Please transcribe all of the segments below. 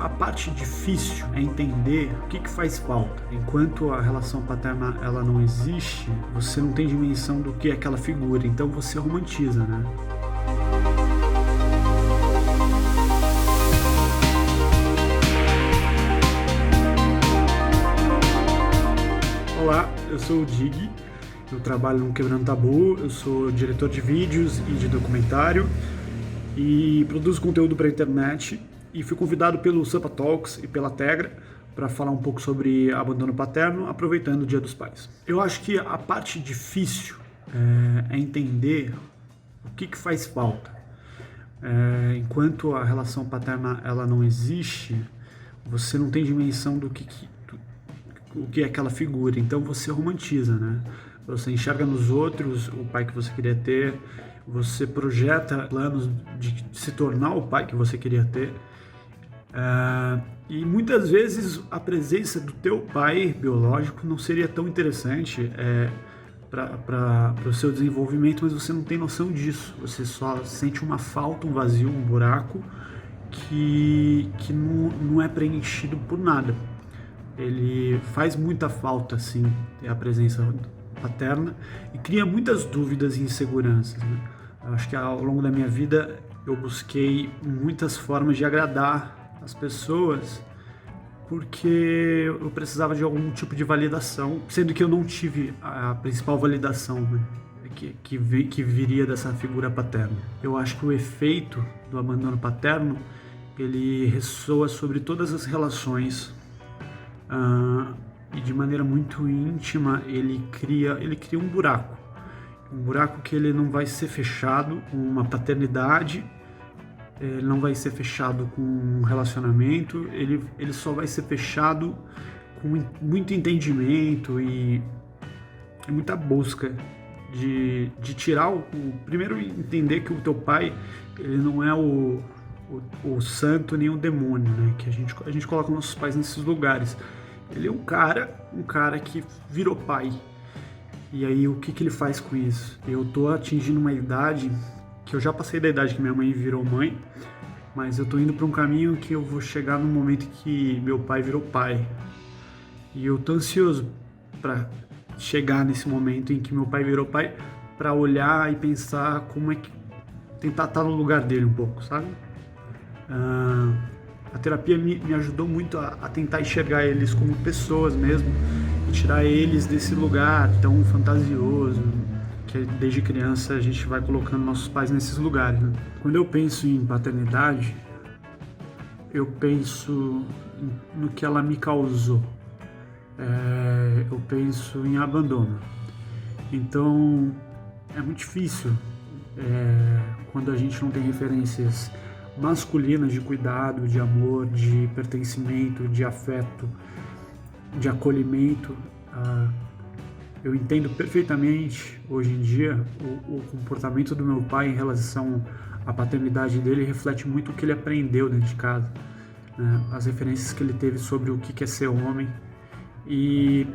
a parte difícil é entender o que faz falta. Enquanto a relação paterna ela não existe, você não tem dimensão do que é aquela figura, então você romantiza, né? Olá, eu sou o Dig, eu trabalho no Quebrando Tabu, eu sou diretor de vídeos e de documentário e produzo conteúdo para a internet e fui convidado pelo Sampa Talks e pela Tegra para falar um pouco sobre abandono paterno, aproveitando o Dia dos Pais. Eu acho que a parte difícil é entender o que faz falta. Enquanto a relação paterna ela não existe, você não tem dimensão do que é aquela figura, então você romantiza, né? Você enxerga nos outros o pai que você queria ter, você projeta planos de se tornar o pai que você queria ter, e muitas vezes a presença do teu pai biológico não seria tão interessante para o seu desenvolvimento, mas você não tem noção disso, você só sente uma falta, um vazio, um buraco que não é preenchido por nada. Ele faz muita falta, sim, a presença paterna e cria muitas dúvidas e inseguranças, né? Eu acho que ao longo da minha vida eu busquei muitas formas de agradar as pessoas porque eu precisava de algum tipo de validação, sendo que eu não tive a principal validação, né, que viria dessa figura paterna. Eu acho que o efeito do abandono paterno ele ressoa sobre todas as relações. E de maneira muito íntima ele cria um buraco que ele não vai ser fechado com uma paternidade, ele não vai ser fechado com um relacionamento, ele só vai ser fechado com muito entendimento e muita busca de tirar primeiro entender que o teu pai ele não é o santo nem o demônio, né? Que a gente coloca nossos pais nesses lugares. Ele é um cara que virou pai. E aí o que ele faz com isso? Eu tô atingindo uma idade que eu já passei da idade que minha mãe virou mãe, mas eu tô indo para um caminho que eu vou chegar no momento que meu pai virou pai. E eu tô ansioso para chegar nesse momento em que meu pai virou pai, para olhar e pensar como é que tentar estar no lugar dele um pouco, sabe? A terapia me ajudou muito a tentar enxergar eles como pessoas mesmo e tirar eles desse lugar tão fantasioso que desde criança a gente vai colocando nossos pais nesses lugares, né? Quando eu penso em paternidade, eu penso no que ela me causou, eu penso em abandono. Então é muito difícil quando a gente não tem referências masculinas de cuidado, de amor, de pertencimento, de afeto, de acolhimento. Eu entendo perfeitamente hoje em dia o comportamento do meu pai em relação à paternidade dele reflete muito o que ele aprendeu dentro de casa, né? As referências que ele teve sobre o que é ser homem. E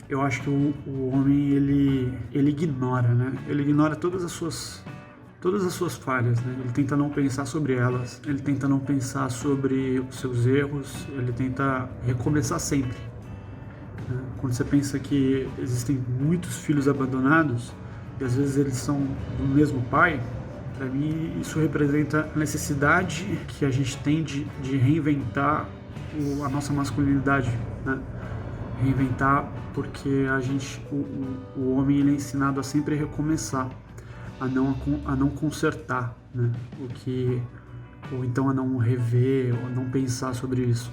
eu acho que o homem ele ignora, né? Ele ignora todas as suas falhas, né? Ele tenta não pensar sobre elas, ele tenta não pensar sobre os seus erros, ele tenta recomeçar sempre, né? Quando você pensa que existem muitos filhos abandonados, e às vezes eles são do mesmo pai, para mim isso representa a necessidade que a gente tem de reinventar a nossa masculinidade, né? Reinventar porque o homem ele é ensinado a sempre recomeçar, a não consertar, né? Ou então a não rever, ou não pensar sobre isso.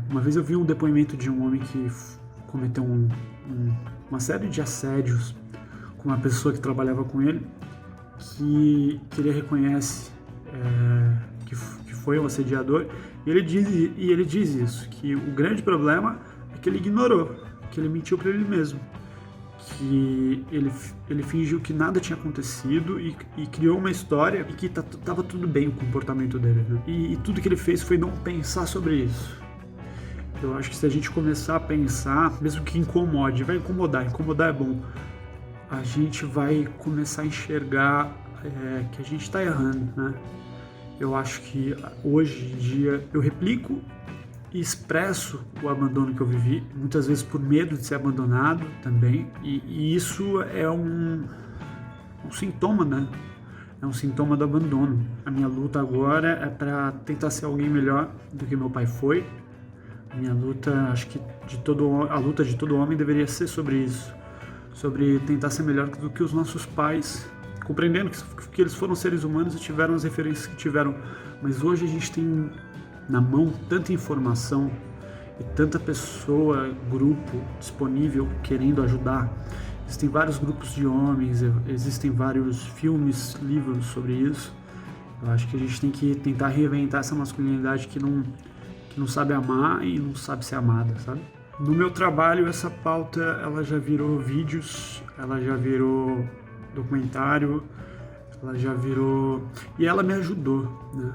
Uma vez eu vi um depoimento de um homem que cometeu uma série de assédios com uma pessoa que trabalhava com ele, que ele reconhece que foi um assediador, e ele diz isso, que o grande problema é que ele ignorou, que ele mentiu para ele mesmo, que ele fingiu que nada tinha acontecido e criou uma história e que tava tudo bem o comportamento dele, né? E tudo que ele fez foi não pensar sobre isso. Eu acho que se a gente começar a pensar, mesmo que incomode, vai incomodar é bom, a gente vai começar a enxergar que a gente está errando, né? Eu acho que hoje em dia eu replico e expresso o abandono que eu vivi, muitas vezes por medo de ser abandonado também, e isso é um sintoma, né? É um sintoma do abandono. A minha luta agora é para tentar ser alguém melhor do que meu pai foi. A minha luta, acho que a luta de todo homem deveria ser sobre isso, sobre tentar ser melhor do que os nossos pais, compreendendo que eles foram seres humanos e tiveram as referências que tiveram, mas hoje a gente tem na mão tanta informação e tanta pessoa, grupo disponível querendo ajudar. Existem vários grupos de homens, existem vários filmes, livros sobre isso. Eu acho que a gente tem que tentar reinventar essa masculinidade que não sabe amar e não sabe ser amada, sabe? No meu trabalho, essa pauta ela já virou vídeos, ela já virou documentário, ela já virou... E ela me ajudou, né?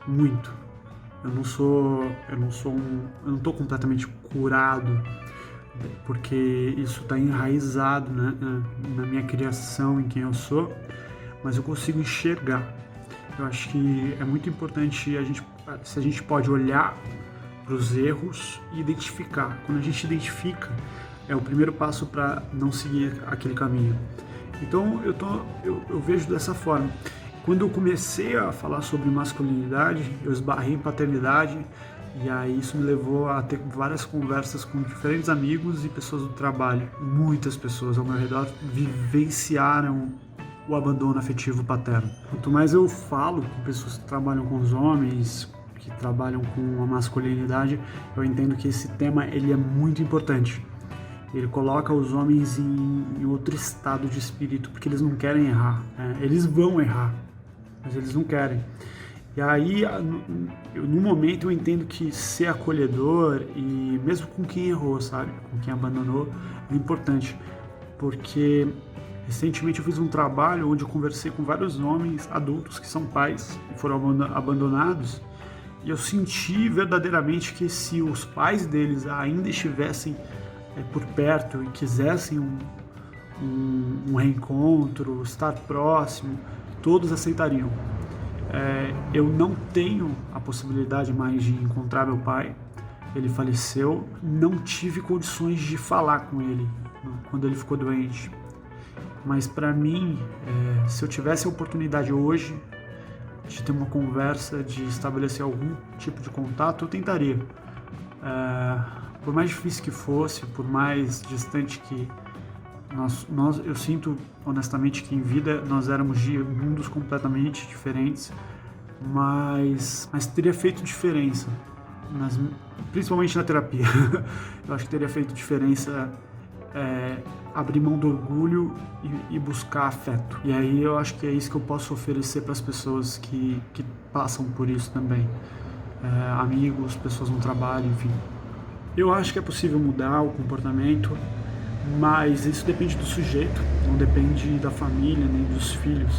Muito. Eu não tô completamente curado, porque isso está enraizado, né, na minha criação, em quem eu sou, mas eu consigo enxergar. Eu acho que é muito importante se a gente pode olhar para os erros e identificar. Quando a gente identifica, é o primeiro passo para não seguir aquele caminho. Então eu vejo dessa forma. Quando eu comecei a falar sobre masculinidade, eu esbarrei em paternidade, e aí isso me levou a ter várias conversas com diferentes amigos e pessoas do trabalho. Muitas pessoas ao meu redor vivenciaram o abandono afetivo paterno. Quanto mais eu falo com pessoas que trabalham com os homens, que trabalham com a masculinidade, eu entendo que esse tema ele é muito importante. Ele coloca os homens em outro estado de espírito, porque eles não querem errar. Eles vão errar, mas eles não querem. E aí, no momento, eu entendo que ser acolhedor, e mesmo com quem errou, sabe? Com quem abandonou, é importante. Porque recentemente eu fiz um trabalho onde eu conversei com vários homens adultos que são pais e foram abandonados. E eu senti verdadeiramente que se os pais deles ainda estivessem por perto e quisessem um reencontro, estar próximo, todos aceitariam. Eu não tenho a possibilidade mais de encontrar meu pai, ele faleceu, não tive condições de falar com ele quando ele ficou doente, mas para mim, se eu tivesse a oportunidade hoje de ter uma conversa, de estabelecer algum tipo de contato, eu tentaria. Por mais difícil que fosse, por mais distante que eu sinto honestamente que em vida nós éramos de mundos completamente diferentes, mas teria feito diferença, principalmente na terapia. Eu acho que teria feito diferença abrir mão do orgulho e buscar afeto. E aí eu acho que é isso que eu posso oferecer para as pessoas que passam por isso também, amigos, pessoas no trabalho, enfim. Eu acho que é possível mudar o comportamento, mas isso depende do sujeito, não depende da família nem dos filhos.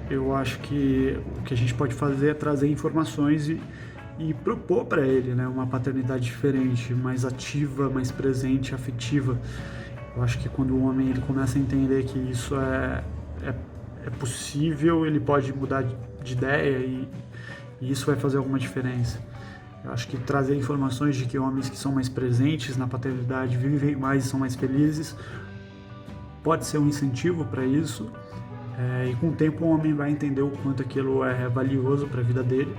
Eu acho que o que a gente pode fazer é trazer informações e propor para ele, né, uma paternidade diferente, mais ativa, mais presente, afetiva. Eu acho que quando o homem ele começa a entender que isso é possível, ele pode mudar de ideia e isso vai fazer alguma diferença. Eu acho que trazer informações de que homens que são mais presentes na paternidade vivem mais e são mais felizes pode ser um incentivo para isso, e com o tempo o homem vai entender o quanto aquilo é valioso para a vida dele,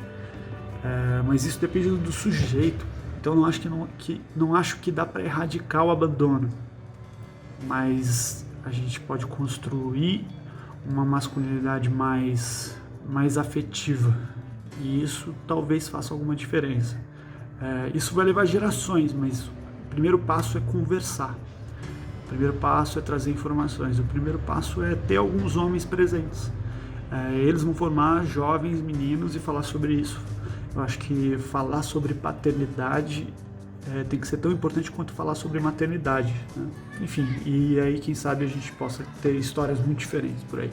mas isso depende do sujeito. Então não acho que dá para erradicar o abandono, mas a gente pode construir uma masculinidade mais afetiva. E isso talvez faça alguma diferença. Isso vai levar gerações, mas o primeiro passo é conversar. O primeiro passo é trazer informações. O primeiro passo é ter alguns homens presentes. Eles vão formar jovens meninos e falar sobre isso. Eu acho que falar sobre paternidade tem que ser tão importante quanto falar sobre maternidade, né? Enfim, e aí quem sabe a gente possa ter histórias muito diferentes por aí.